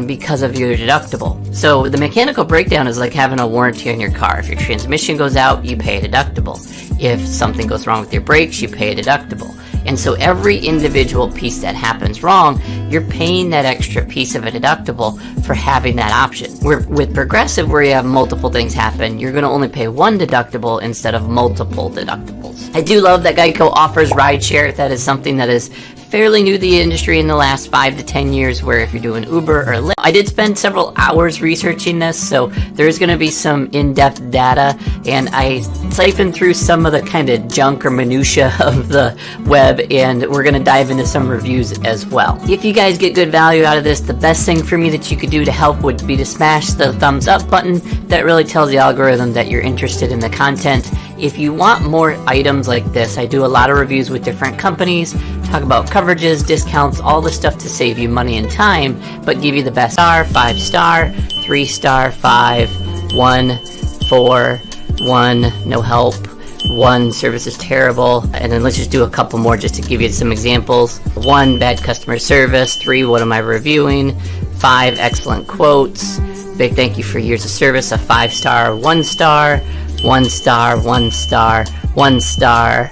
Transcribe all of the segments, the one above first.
because of your deductible. So the mechanical breakdown is like having a warranty on your car. If your transmission goes out, you pay a deductible. If something goes wrong with your brakes, you pay a deductible. And so every individual piece that happens wrong, you're paying that extra piece of a deductible for having that option. With Progressive, where you have multiple things happen, you're going to only pay one deductible instead of multiple deductibles. I do love that Geico offers rideshare. That is something that is fairly new to the industry in the last 5 to 10 years, where if you're doing Uber or Lyft. I did spend several hours researching this, so there's going to be some in-depth data, and I siphoned through some of the kind of junk or minutia of the web, and we're going to dive into some reviews as well. If you guys get good value out of this, the best thing for me that you could do to help would be to smash the thumbs up button. That really tells the algorithm that you're interested in the content. If you want more items like this, I do a lot of reviews with different companies, talk about coverages, discounts, all the stuff to save you money and time, but give you the best star, 5 star, 3 star, 5, 1, 4, 1, no help, 1, service is terrible, and then let's just do a couple more just to give you some examples. 1, bad customer service, 3, what am I reviewing, 5, excellent quotes, big thank you for years of service, a 5 star, 1 star, 1 star, 1 star, 1 star,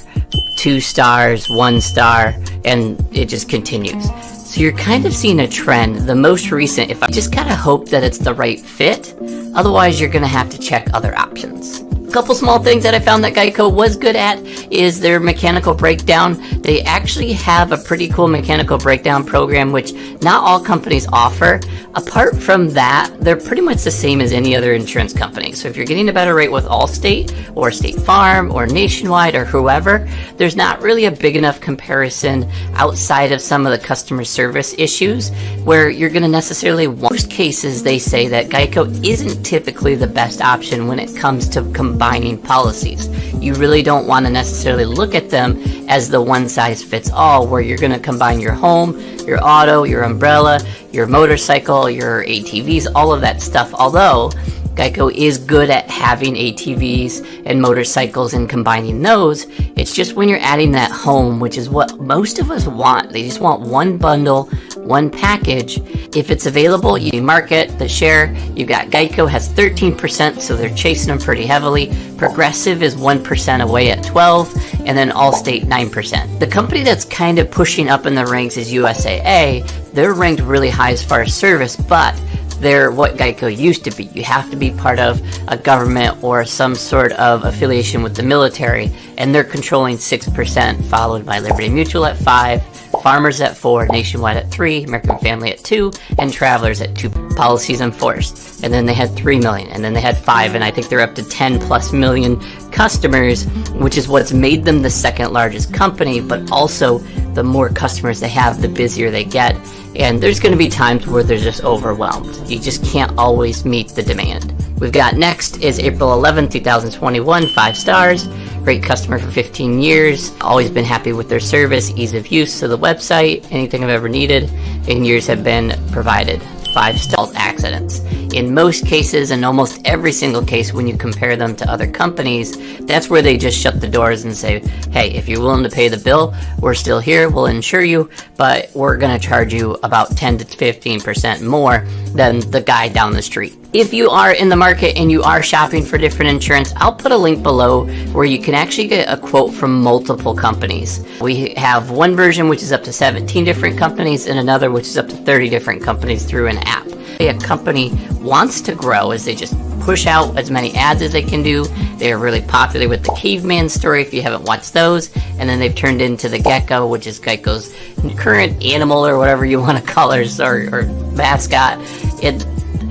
2 stars, 1 star, and it just continues. So you're kind of seeing a trend. The most recent, if I just gotta hope that it's the right fit, otherwise you're gonna have to check other options. A couple small things that I found that Geico was good at is their mechanical breakdown. They actually have a pretty cool mechanical breakdown program, which not all companies offer. Apart from that, they're pretty much the same as any other insurance company. So if you're getting a better rate with Allstate or State Farm or Nationwide or whoever, there's not really a big enough comparison outside of some of the customer service issues where you're going to necessarily, most cases they say that Geico isn't typically the best option when it comes to combining policies. You really don't want to necessarily look at them as the one size fits all, where you're going to combine your home, your auto, your umbrella, your motorcycle, your ATVs, all of that stuff. Although Geico is good at having ATVs and motorcycles and combining those, it's just when you're adding that home, which is what most of us want. They just want one bundle, one package. If it's available, you market the share. You've got Geico has 13%, so they're chasing them pretty heavily. Progressive is 1% away at 12%, and then Allstate 9%. The company that's kind of pushing up in the ranks is USAA. They're ranked really high as far as service, but they're what Geico used to be. You have to be part of a government or some sort of affiliation with the military, and they're controlling 6%, followed by Liberty Mutual at 5%, Farmers at 4%, Nationwide at 3%, American Family at 2%, and Travelers at 2%. Policies enforced. And then they had 3 million, and then they had 5, and I think they're up to 10 plus million customers, which is what's made them the second largest company, but also the more customers they have, the busier they get. And there's going to be times where they're just overwhelmed. You just can't always meet the demand. We've got next is April 11th, 2021, 5 stars. Great customer for 15 years. Always been happy with their service, ease of use of the website, anything I've ever needed, and years have been provided. 5 stars. Accidents. In most cases, and almost every single case when you compare them to other companies, that's where they just shut the doors and say, hey, if you're willing to pay the bill, we're still here, we'll insure you, but we're going to charge you about 10 to 15% more than the guy down the street. If you are in the market and you are shopping for different insurance, I'll put a link below where you can actually get a quote from multiple companies. We have one version which is up to 17 different companies and another which is up to 30 different companies through an app. A company wants to grow as they just push out as many ads as they can do. They are really popular with the Caveman story if you haven't watched those, and then they've turned into the Gecko, which is Geico's current animal or whatever you want to call her, or mascot.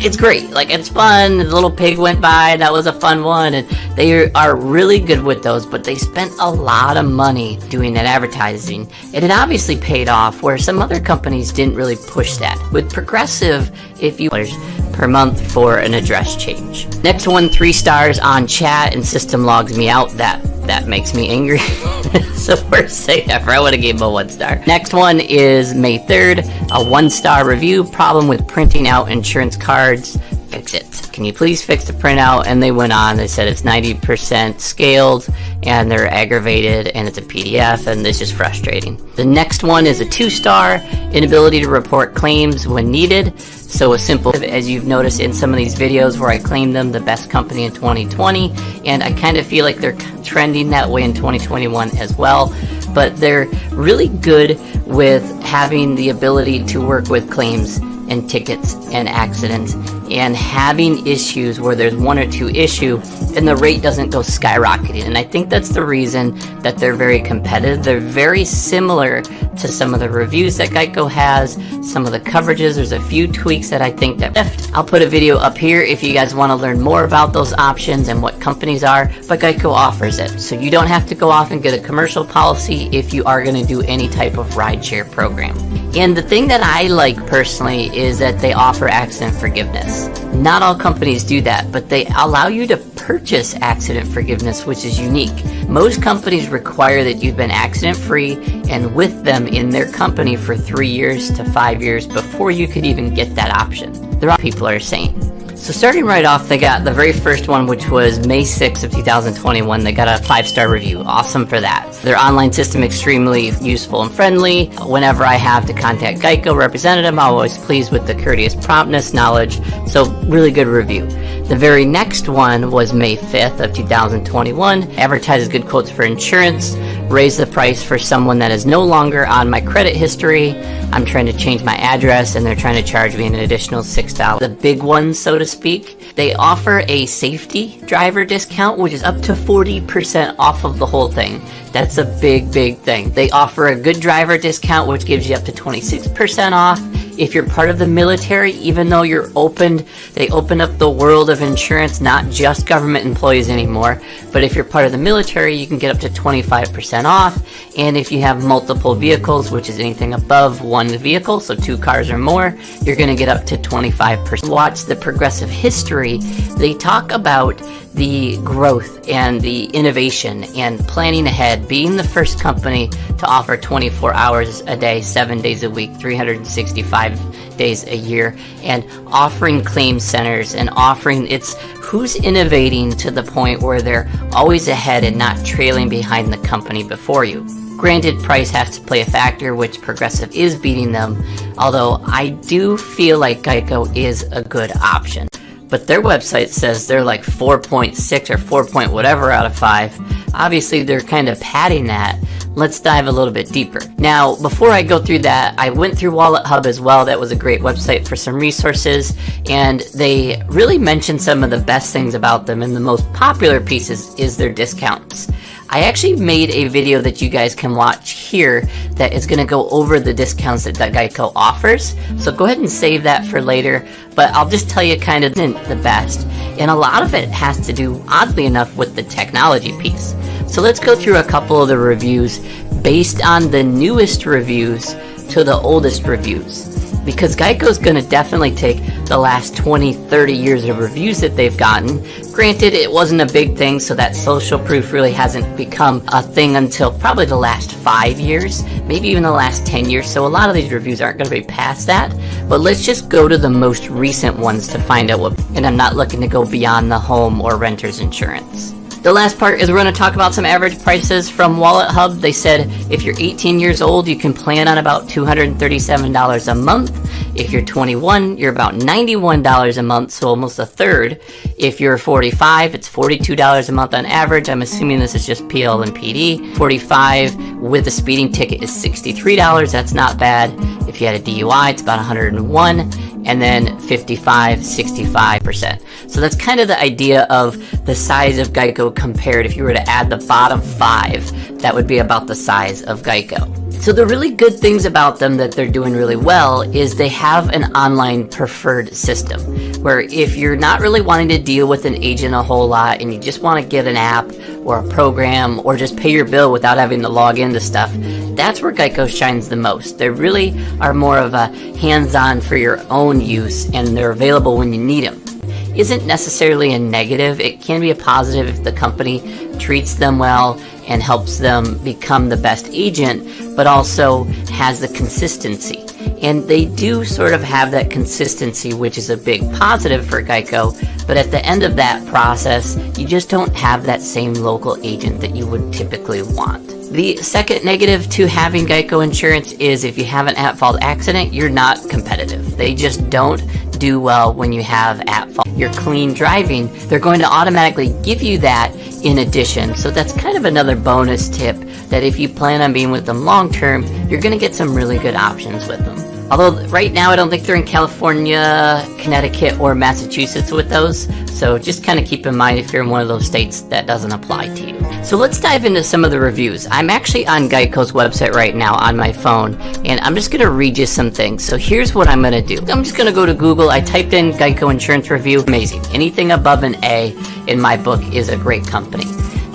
It's great. Like, it's fun. The little pig went by. That was a fun one. And they are really good with those, but they spent a lot of money doing that advertising. And it obviously paid off, where some other companies didn't really push that. With Progressive, if you per month for an address change. Next one, 3 stars on chat, and system logs me out. That makes me angry. It's the worst thing ever. I would have gave them a 1 star. Next one is May 3rd, a 1-star review. Problem with printing out insurance cards. Fix it. Can you please fix the printout? And they went on. They said it's 90% scaled, and they're aggravated, and it's a PDF, and this is frustrating. The next one is a 2-star. Inability to report claims when needed. So a simple, as you've noticed in some of these videos where I claimed them the best company in 2020, and I kind of feel like they're trending that way in 2021 as well. But they're really good with having the ability to work with claims and tickets and accidents and having issues where there's one or two issues and the rate doesn't go skyrocketing. And I think that's the reason that they're very competitive. They're very similar to some of the reviews that Geico has, some of the coverages. There's a few tweaks that I think that I'll put a video up here if you guys want to learn more about those options and what companies are, but Geico offers it. So you don't have to go off and get a commercial policy if you are going to do any type of rideshare program. And the thing that I like personally is that they offer accident forgiveness. Not all companies do that, but they allow you to purchase accident forgiveness, which is unique. Most companies require that you've been accident free and with them in their company for 3 years to 5 years before you could even get that option. There are people are saying. So starting right off, they got the very first one, which was May 6th of 2021. They got a 5-star review. Awesome for that. Their online system extremely useful and friendly. Whenever I have to contact Geico representative, I'm always pleased with the courteous promptness, knowledge. So really good review. The very next one was May 5th of 2021. Advertises good quotes for insurance. Raise the price for someone that is no longer on my credit history. I'm trying to change my address and they're trying to charge me an additional $6. The big one, so to speak, they offer a safety driver discount, which is up to 40% off of the whole thing. That's a big, big thing. They offer a good driver discount, which gives you up to 26% off. If you're part of the military, even though they open up the world of insurance, not just government employees anymore, but if you're part of the military, you can get up to 25% off. And if you have multiple vehicles, which is anything above one vehicle, so 2 cars or more, you're going to get up to 25%. Watch the progressive history. They talk about the growth and the innovation and planning ahead, being the first company to offer 24 hours a day, 7 days a week, 365 days a year, and offering claim centers and who's innovating to the point where they're always ahead and not trailing behind the company before you. Granted, price has to play a factor, which Progressive is beating them, although I do feel like Geico is a good option. But their website says they're like 4.6 or 4 point whatever out of 5. Obviously, they're kind of padding that. Let's dive a little bit deeper. Now, before I go through that, I went through Wallet Hub as well. That was a great website for some resources, and they really mentioned some of the best things about them, and the most popular pieces is their discounts. I actually made a video that you guys can watch here that is going to go over the discounts that Geico offers. So go ahead and save that for later, but I'll just tell you kind of the best. And a lot of it has to do, oddly enough, with the technology piece. So let's go through a couple of the reviews based on the newest reviews to the oldest reviews. Because Geico's going to definitely take the last 20, 30 years of reviews that they've gotten. Granted, it wasn't a big thing, so that social proof really hasn't become a thing until probably the last 5 years, maybe even the last 10 years, so a lot of these reviews aren't going to be past that. But let's just go to the most recent ones to find out and I'm not looking to go beyond the home or renter's insurance. The last part is we're going to talk about some average prices from Wallet Hub. They said if you're 18 years old, you can plan on about $237 a month. If you're 21, you're about $91 a month, so almost a third. If you're 45, it's $42 a month on average. I'm assuming this is just PL and PD. 45 with a speeding ticket is $63. That's not bad. If you had a DUI, it's about $101. And then 55, 65%. So that's kind of the idea of the size of Geico compared. If you were to add the bottom 5, that would be about the size of Geico. So the really good things about them that they're doing really well is they have an online preferred system where if you're not really wanting to deal with an agent a whole lot and you just want to get an app or a program or just pay your bill without having to log into stuff, that's where Geico shines the most. They really are more of a hands-on for your own use and they're available when you need them. Isn't necessarily a negative. It can be a positive if the company treats them well and helps them become the best agent, but also has the consistency. And they do sort of have that consistency, which is a big positive for Geico, but at the end of that process, you just don't have that same local agent that you would typically want. The second negative to having Geico insurance is if you have an at-fault accident, you're not competitive. They just don't do well when you have at-fault. You're clean driving, they're going to automatically give you that in addition. So that's kind of another bonus tip, that if you plan on being with them long term, you're going to get some really good options with them. Although right now I don't think they're in California, Connecticut, or Massachusetts with those. So just kind of keep in mind if you're in one of those states, that doesn't apply to you. So let's dive into some of the reviews. I'm actually on Geico's website right now on my phone, and I'm just going to read you some things. So here's what I'm going to do. I'm just going to go to Google. I typed in Geico insurance review. Amazing. Anything above an A in my book is a great company.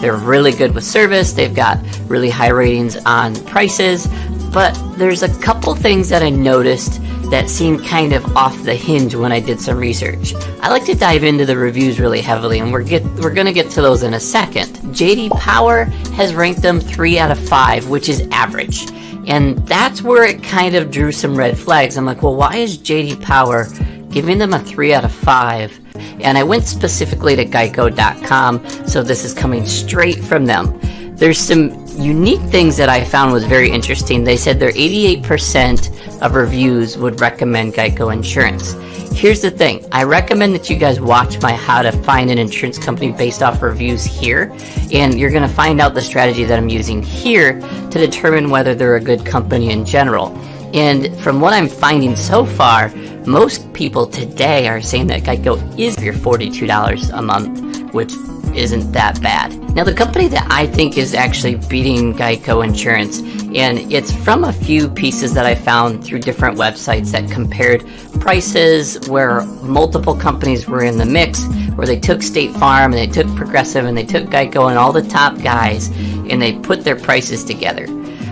They're really good with service. They've got really high ratings on prices. But there's a couple things that I noticed that seemed kind of off the hinge when I did some research. I like to dive into the reviews really heavily, and we're going to get to those in a second. J.D. Power has ranked them 3 out of 5, which is average. And that's where it kind of drew some red flags. I'm like, well, why is J.D. Power giving them a 3 out of 5? And I went specifically to Geico.com, so this is coming straight from them. There's some unique things that I found was very interesting. They said their 88% of reviews would recommend Geico insurance. Here's the thing. I recommend that you guys watch my How to Find an Insurance Company Based Off Reviews here, and you're going to find out the strategy that I'm using here to determine whether they're a good company in general. And from what I'm finding so far, most people today are saying that Geico is your $42 a month, which isn't that bad. Now, the company that I think is actually beating Geico insurance, and it's from a few pieces that I found through different websites that compared prices where multiple companies were in the mix, where they took State Farm and they took Progressive and they took Geico and all the top guys, and they put their prices together.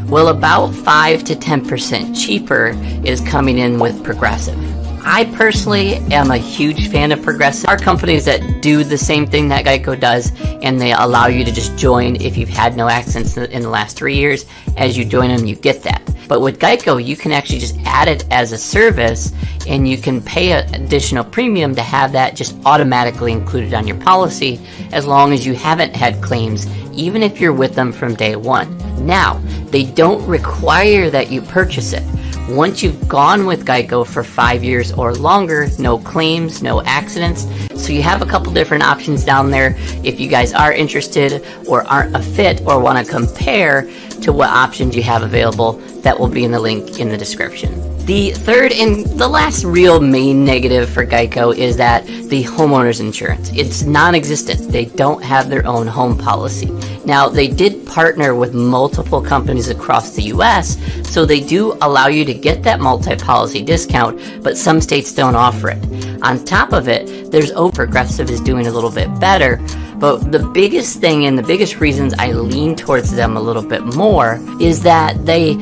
Well, about 5 to 10% cheaper is coming in with Progressive. I personally am a huge fan of Progressive. There are companies that do the same thing that Geico does, and they allow you to just join if you've had no accidents in the last 3 years. As you join them, you get that. But with Geico, you can actually just add it as a service, and you can pay an additional premium to have that just automatically included on your policy, as long as you haven't had claims, even if you're with them from day one. Now, they don't require that you purchase it. Once you've gone with Geico for 5 years or longer, no claims, no accidents. So you have a couple different options down there if you guys are interested or aren't a fit or want to compare to what options you have available. That will be in the link in the description. The third and the last real main negative for Geico is that the homeowner's insurance, it's non-existent. They don't have their own home policy. Now, they did partner with multiple companies across the US, so they do allow you to get that multi-policy discount, but some states don't offer it. On top of it, there's Progressive is doing a little bit better, but the biggest thing and the biggest reasons I lean towards them a little bit more is that they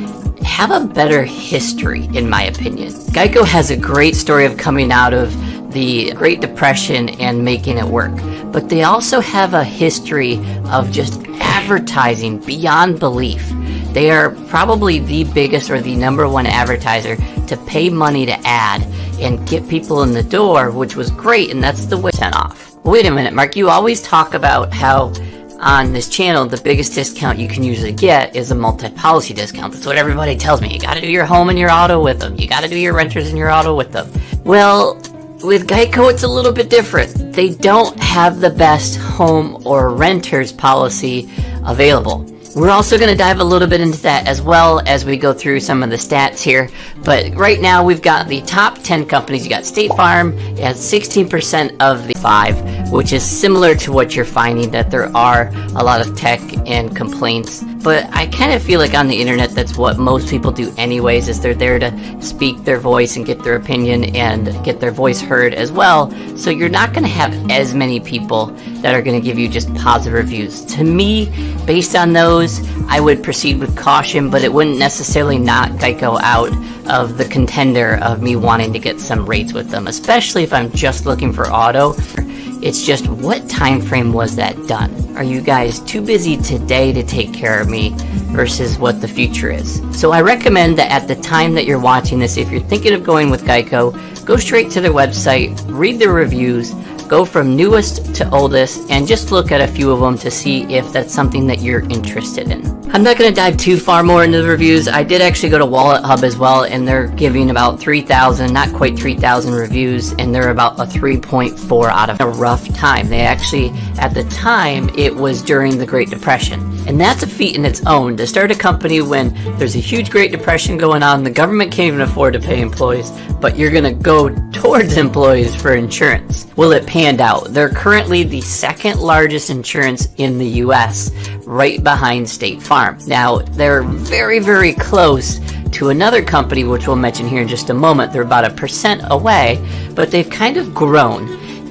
have a better history, in my opinion. Geico has a great story of coming out of the Great Depression and making it work, but they also have a history of just advertising beyond belief. They are probably the biggest or the number one advertiser to pay money to ad and get people in the door, which was great, and that's the way sent off. Wait a minute, Mark, you always talk about how on this channel, the biggest discount you can usually get is a multi-policy discount. That's what everybody tells me. You gotta do your home and your auto with them. You gotta do your renters and your auto with them. Well, with Geico, it's a little bit different. They don't have the best home or renters policy available. We're also going to dive a little bit into that as well as we go through some of the stats here. But right now we've got the top 10 companies. You got State Farm at 16% of the 5, which is similar to what you're finding, that there are a lot of tech and complaints. But I kind of feel like on the internet, that's what most people do anyways, is they're there to speak their voice and get their opinion and get their voice heard as well. So you're not going to have as many people that are going to give you just positive reviews. To me, based on those, I would proceed with caution, but it wouldn't necessarily knock Geico out of the contender of me wanting to get some rates with them, especially if I'm just looking for auto. It's just, what time frame was that done? Are you guys too busy today to take care of me versus what the future is? So I recommend that at the time that you're watching this, if you're thinking of going with Geico, go straight to their website, read their reviews, Go from newest to oldest and just look at a few of them to see if that's something that you're interested in. I'm not going to dive too far more into the reviews. I did actually go to Wallet Hub as well, and they're giving about 3,000, not quite 3,000 reviews, and they're about a 3.4 out of a rough time. They actually, at the time, it was during the Great Depression. And that's a feat in its own, to start a company when there's a huge Great Depression going on, the government can't even afford to pay employees, but you're going to go towards employees for insurance. Well, it panned out. They're currently the second largest insurance in the US, right behind State Farm. Now, they're very, very close to another company, which we'll mention here in just a moment. They're about 1% away, but they've kind of grown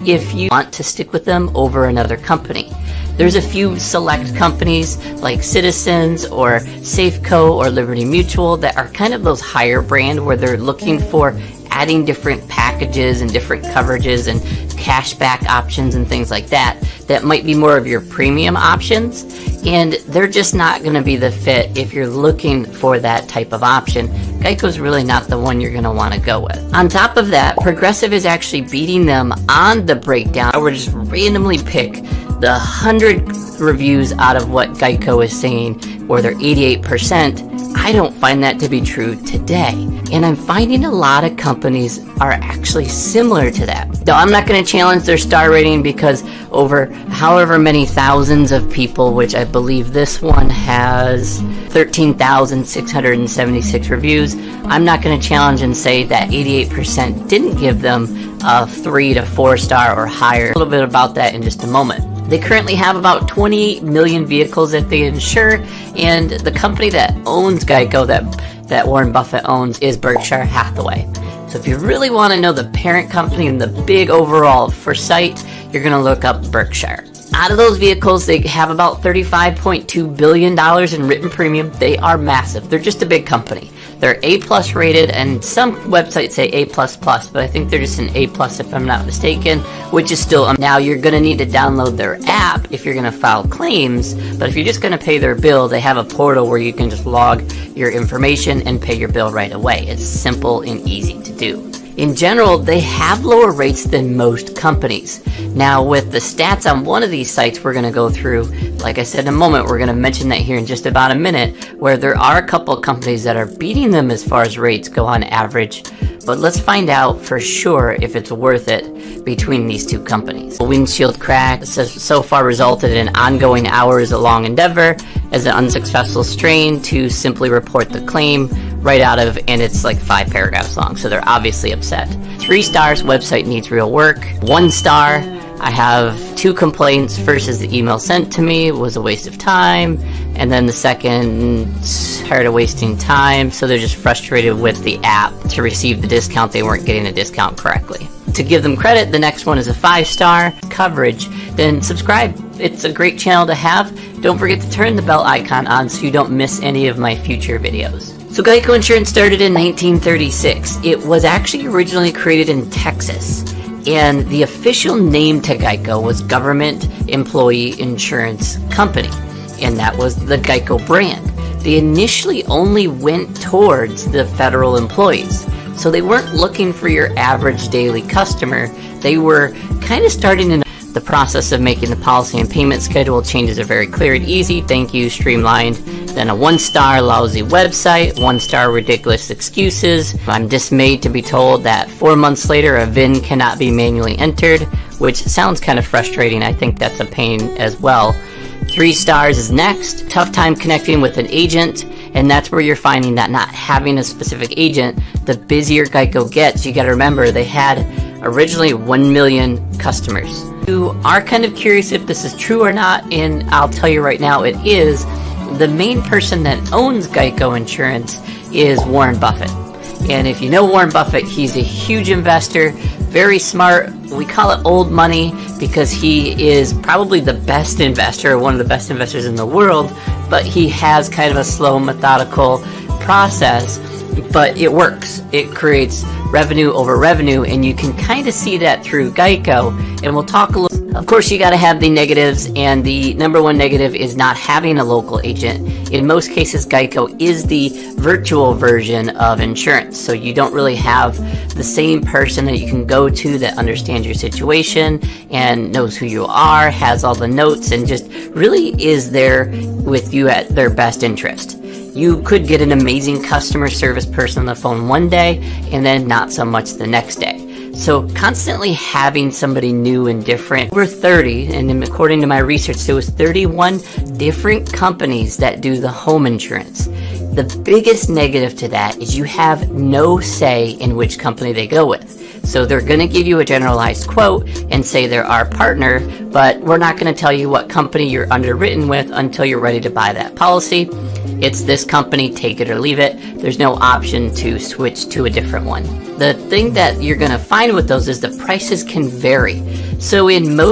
if you want to stick with them over another company. There's a few select companies like Citizens or Safeco or Liberty Mutual that are kind of those higher brand where they're looking for adding different packages and different coverages and cashback options and things like that that might be more of your premium options, and they're just not going to be the fit if you're looking for that type of option. Geico's really not the one you're going to want to go with. On top of that, Progressive is actually beating them on the breakdown. I would just randomly pick the 100 reviews out of what Geico is saying, where they're 88%. I don't find that to be true today. And I'm finding a lot of companies are actually similar to that. Now, I'm not going to challenge their star rating because over however many thousands of people, which I believe this one has 13,676 reviews, I'm not going to challenge and say that 88% didn't give them a 3 to 4 star or higher. A little bit about that in just a moment. They currently have about 28 million vehicles that they insure, and the company that owns Geico, that Warren Buffett owns, is Berkshire Hathaway. So if you really want to know the parent company and the big overall foresight, you're going to look up Berkshire. Out of those vehicles, they have about $35.2 billion in written premium. They are massive. They're just a big company. They're A+ rated, and some websites say A++, but I think they're just an A+ if I'm not mistaken, which is still... Now, you're going to need to download their app if you're going to file claims, but if you're just going to pay their bill, they have a portal where you can just log your information and pay your bill right away. It's simple and easy to do. In general, they have lower rates than most companies. Now, with the stats on one of these sites we're going to go through, like I said in a moment, we're going to mention that here in just about a minute, where there are a couple of companies that are beating them as far as rates go on average. But let's find out for sure if it's worth it between these two companies. A windshield crack so far resulted in ongoing hours-long endeavor as an unsuccessful strain to simply report the claim right out of, and it's like 5 paragraphs long, so they're obviously upset. 3 stars, website needs real work. 1 star, I have 2 complaints. First is the email sent to me was a waste of time, and then the second, tired of wasting time, so they're just frustrated with the app to receive the discount. They weren't getting the discount correctly. To give them credit, the next one is a 5-star coverage. Then subscribe. It's a great channel to have. Don't forget to turn the bell icon on so you don't miss any of my future videos. So Geico Insurance started in 1936. It was actually originally created in Texas, and the official name to Geico was Government Employee Insurance Company, and that was the Geico brand. They initially only went towards the federal employees, so they weren't looking for your average daily customer. They were kind of starting in the process of making the policy and payment schedule changes are very clear and easy. Thank you, streamlined. Then a 1-star lousy website, 1-star ridiculous excuses. I'm dismayed to be told that 4 months later a VIN cannot be manually entered, which sounds kind of frustrating. I think that's a pain as well. 3 stars is next. Tough time connecting with an agent, and that's where you're finding that not having a specific agent, the busier Geico gets. You got to remember they had originally 1 million customers. You are kind of curious if this is true or not, and I'll tell you right now it is. The main person that owns Geico Insurance is Warren Buffett. And if you know Warren Buffett, he's a huge investor, very smart. We call it old money because he is probably the best investor, one of the best investors in the world, but he has kind of a slow, methodical process, but it works. It creates revenue over revenue, and you can kind of see that through Geico, and we'll talk a Of course, you got to have the negatives, and the number one negative is not having a local agent. In most cases, Geico is the virtual version of insurance, so you don't really have the same person that you can go to that understands your situation and knows who you are, has all the notes, and just really is there with you at their best interest. You could get an amazing customer service person on the phone one day and then not so much the next day. So constantly having somebody new and different. We're 30, and according to my research, there was 31 different companies that do the home insurance. The biggest negative to that is you have no say in which company they go with. So they're going to give you a generalized quote and say they're our partner, but we're not going to tell you what company you're underwritten with until you're ready to buy that policy. It's this company, take it or leave it. There's no option to switch to a different one. The thing that you're going to find with those is the prices can vary. So in most